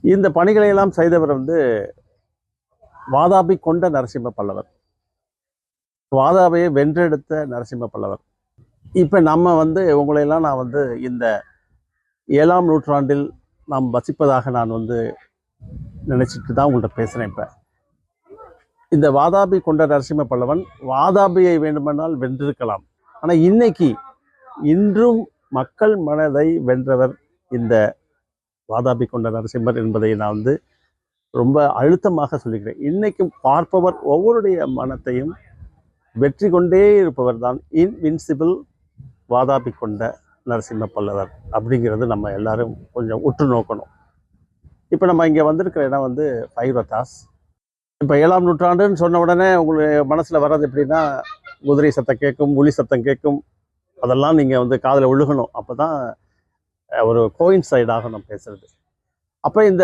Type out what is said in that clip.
இந்த பணிகளை எல்லாம் செய்தவர் வந்து வாதாபி கொண்ட நரசிம்ம பல்லவர், வாதாபியை வென்றெடுத்த நரசிம்ம பல்லவர். இப்போ நம்ம வந்து உங்களையெல்லாம் நான் வந்து இந்த 7ஆம் நூற்றாண்டில் நாம் வசிப்பதாக நான் வந்து நினச்சிட்டு தான் உங்கள்கிட்ட பேசுகிறேன். இப்போ இந்த வாதாபி கொண்ட நரசிம்ம பல்லவன் வாதாபியை வேண்டுமானால் வென்றிருக்கலாம். ஆனால் இன்றும் மக்கள் மனதை வென்றவர் இந்த வாதாபி கொண்ட நரசிம்மர் என்பதை நான் வந்து ரொம்ப அழுத்தமாக சொல்லிக்கிறேன். இன்னைக்கும் பார்ப்பவர் ஒவ்வொருடைய மனத்தையும் வெற்றி கொண்டே இருப்பவர் தான் இன்வின்சிபிள் வாதாபி கொண்ட நரசிம்ம பல்லவர் அப்படிங்கிறது நம்ம எல்லாரும் கொஞ்சம் உற்று நோக்கணும். இப்போ நம்ம இங்கே வந்திருக்கிற இடம் வந்து பைரத்தாஸ். இப்போ 7ஆம் நூற்றாண்டுன்னு சொன்ன உடனே உங்களுக்கு மனசில் வர்றது எப்படின்னா, குதிரை சத்தம் கேட்கும், ஒலி சத்தம் கேட்கும், அதெல்லாம் நீங்கள் வந்து காதில் விழுகணும். அப்போ தான் ஒரு கோயின்சைடாக நம்ம பேசுறது. அப்போ இந்த